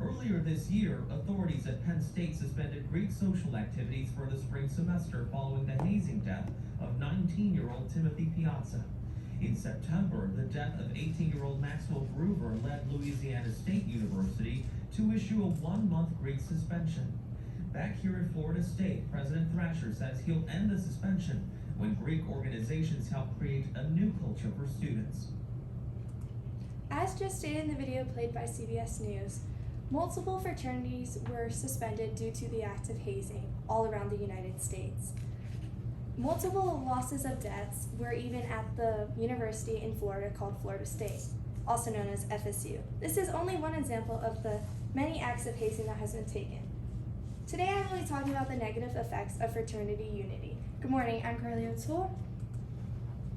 Earlier this year, authorities at Penn State suspended Greek social activities for the spring semester following the hazing death of 19-year-old Timothy Piazza. In September, the death of 18-year-old Maxwell Groover led Louisiana State University to issue a 1-month Greek suspension. Back here at Florida State, President Thrasher says he'll end the suspension when Greek organizations help create a new culture for students. As just stated in the video played by CBS News, multiple fraternities were suspended due to the act of hazing all around the United States. Multiple losses of deaths were even at the university in Florida called Florida State, also known as FSU. This is only one example of the many acts of hazing that has been taken. Today I will be talking about the negative effects of fraternity unity. Good morning, I'm Carly O'Toole.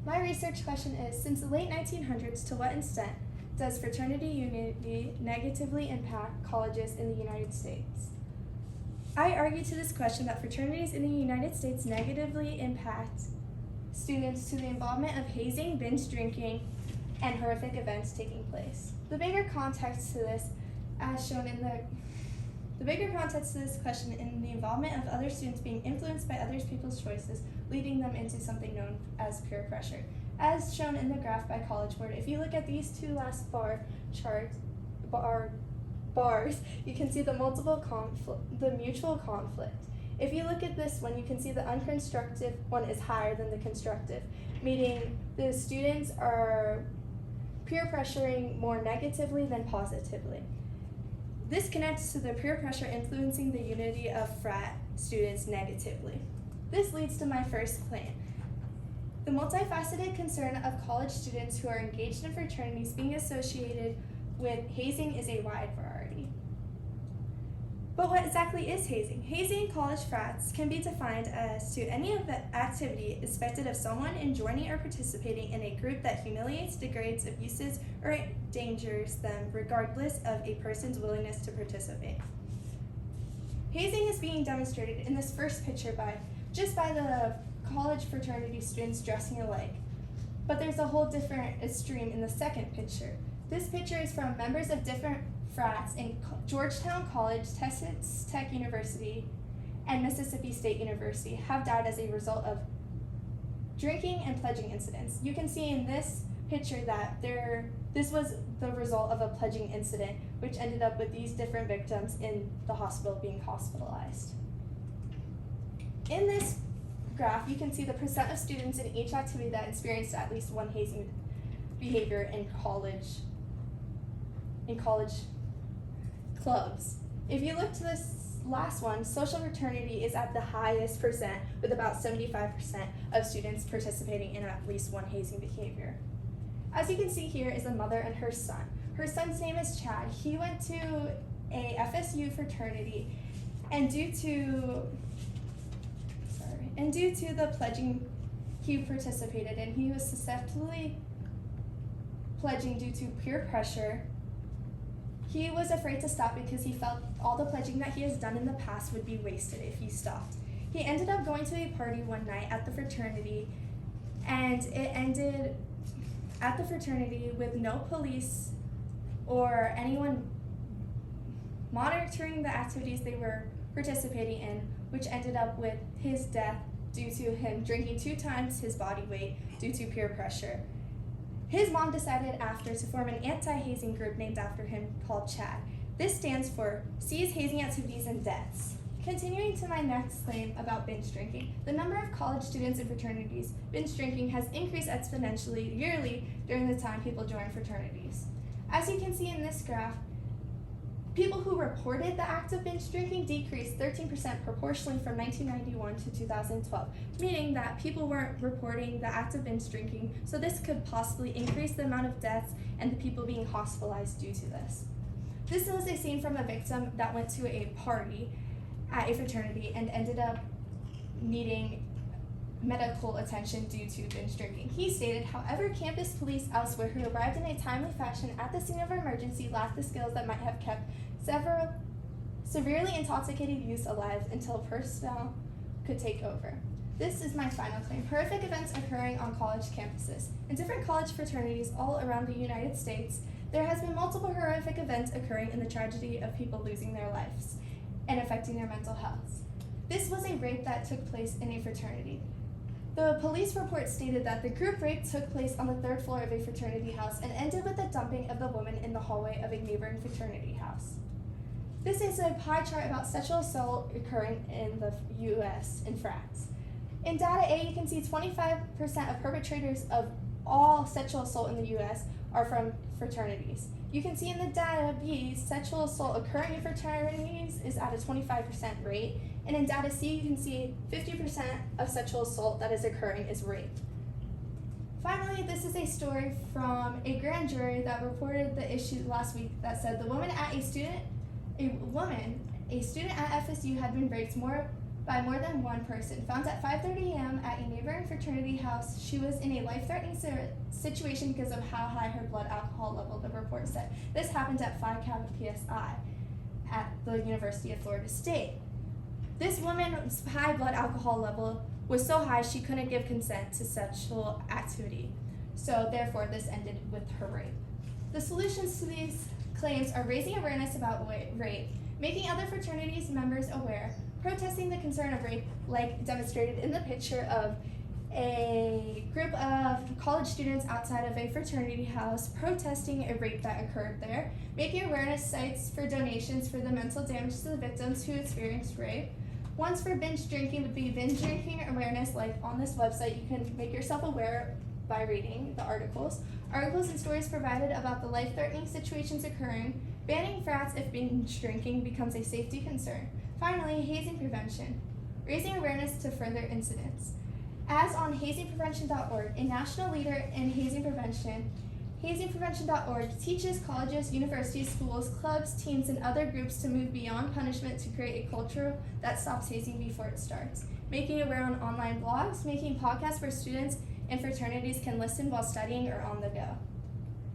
My research question is, since the late 1900s, to what extent does fraternity unity negatively impact colleges in the United States? I argue to this question that fraternities in the United States negatively impact students to the involvement of hazing, binge drinking, and horrific events taking place. The bigger context to this, as shown in the bigger context to this question in the involvement of other students being influenced by other people's choices, leading them into something known as peer pressure. As shown in the graph by College Board, if you look at these two last bars, you can see the mutual conflict. If you look at this one, you can see the unconstructive one is higher than the constructive, meaning the students are peer pressuring more negatively than positively. This connects to the peer pressure influencing the unity of frat students negatively. This leads to my first claim. The multifaceted concern of college students who are engaged in fraternities being associated with hazing is a wide variety. But what exactly is hazing? Hazing in college frats can be defined as to any activity expected of someone in joining or participating in a group that humiliates, degrades, abuses, or endangers them regardless of a person's willingness to participate. Hazing is being demonstrated in this first picture by the college fraternity students dressing alike. But there's a whole different extreme in the second picture. This picture is from members of different frats in Georgetown College, Texas Tech University, and Mississippi State University have died as a result of drinking and pledging incidents. You can see in this picture that this was the result of a pledging incident, which ended up with these different victims in the hospital being hospitalized. In this graph, you can see the percent of students in each activity that experienced at least one hazing behavior in college clubs. If you look to this last one, social fraternity is at the highest percent, with about 75% of students participating in at least one hazing behavior. As you can see here is a mother and her son. Her son's name is Chad. He went to a FSU fraternity, and due to the pledging he participated in, he was susceptibly pledging due to peer pressure. He was afraid to stop because he felt all the pledging that he has done in the past would be wasted if he stopped. He ended up going to a party one night at the fraternity, and it ended at the fraternity with no police or anyone monitoring the activities they were participating in, which ended up with his death due to him drinking 2 times his body weight due to peer pressure. His mom decided after to form an anti-hazing group named after him called CHAD. This stands for Cease Hazing Activities and Deaths. Continuing to my next claim about binge drinking, the number of college students in fraternities binge drinking has increased exponentially yearly during the time people join fraternities. As you can see in this graph, people who reported the act of binge drinking decreased 13% proportionally from 1991 to 2012, meaning that people weren't reporting the act of binge drinking, so this could possibly increase the amount of deaths and the people being hospitalized due to this. This was a scene from a victim that went to a party at a fraternity and ended up needing medical attention due to binge drinking. He stated, however, campus police elsewhere who arrived in a timely fashion at the scene of emergency lacked the skills that might have kept several severely intoxicated youths alive until personnel could take over. This is my final claim. Horrific events occurring on college campuses. In different college fraternities all around the United States, There has been multiple horrific events occurring in the tragedy of people losing their lives and affecting their mental health. This was a rape that took place in a fraternity. The police report stated that the group rape took place on the 3rd floor of a fraternity house and ended with the dumping of the woman in the hallway of a neighboring fraternity house. This is a pie chart about sexual assault occurring in the U.S. in frats. In data A, you can see 25% of perpetrators of all sexual assault in the U.S. are from fraternities. You can see in the data B, sexual assault occurring in fraternities is at a 25% rate, and in data C, you can see 50% of sexual assault that is occurring is rape. Finally, this is a story from a grand jury that reported the issue last week that said a student at FSU had been raped by more than one person. Found at 5:30 a.m. at a neighboring fraternity house, she was in a life-threatening situation because of how high her blood alcohol level, the report said. This happened at 5 kappa PSI at the University of Florida State. This woman's high blood alcohol level was so high she couldn't give consent to sexual activity. So therefore, this ended with her rape. The solutions to these claims are raising awareness about rape, making other fraternities members aware, protesting the concern of rape, like demonstrated in the picture of a group of college students outside of a fraternity house protesting a rape that occurred there, making awareness sites for donations for the mental damage to the victims who experienced rape. Ones for binge drinking would be binge drinking awareness, like on this website. You can make yourself aware by reading the articles. Articles and stories provided about the life-threatening situations occurring, banning frats if binge drinking becomes a safety concern. Finally, hazing prevention, raising awareness to further incidents. As on hazingprevention.org, a national leader in hazing prevention, hazingprevention.org teaches colleges, universities, schools, clubs, teams, and other groups to move beyond punishment to create a culture that stops hazing before it starts. Making aware on online blogs, making podcasts where students and fraternities can listen while studying or on the go.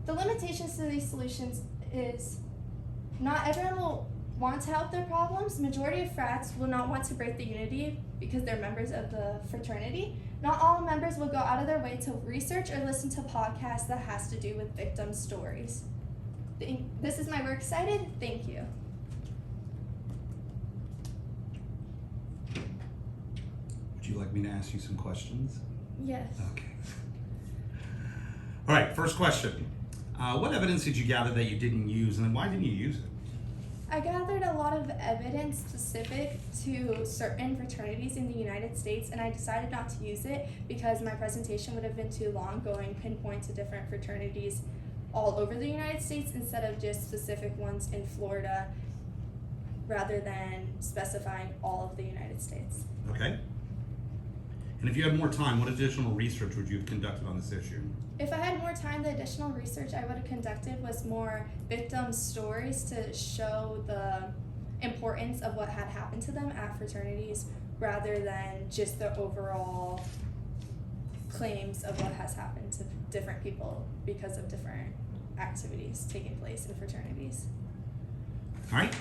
The limitations to these solutions is not everyone will want to help their problems. Majority of frats will not want to break the unity because they're members of the fraternity. Not all members will go out of their way to research or listen to podcasts that has to do with victim stories. This is my works cited. Thank you. Would you like me to ask you some questions? Yes. Okay. All right, first question. What evidence did you gather that you didn't use, and then why didn't you use it? I gathered a lot of evidence specific to certain fraternities in the United States, and I decided not to use it because my presentation would have been too long going pinpoint to different fraternities all over the United States instead of just specific ones in Florida rather than specifying all of the United States. Okay. And if you had more time, what additional research would you have conducted on this issue? If I had more time, the additional research I would have conducted was more victim stories to show the importance of what had happened to them at fraternities rather than just the overall claims of what has happened to different people because of different activities taking place in fraternities. All right.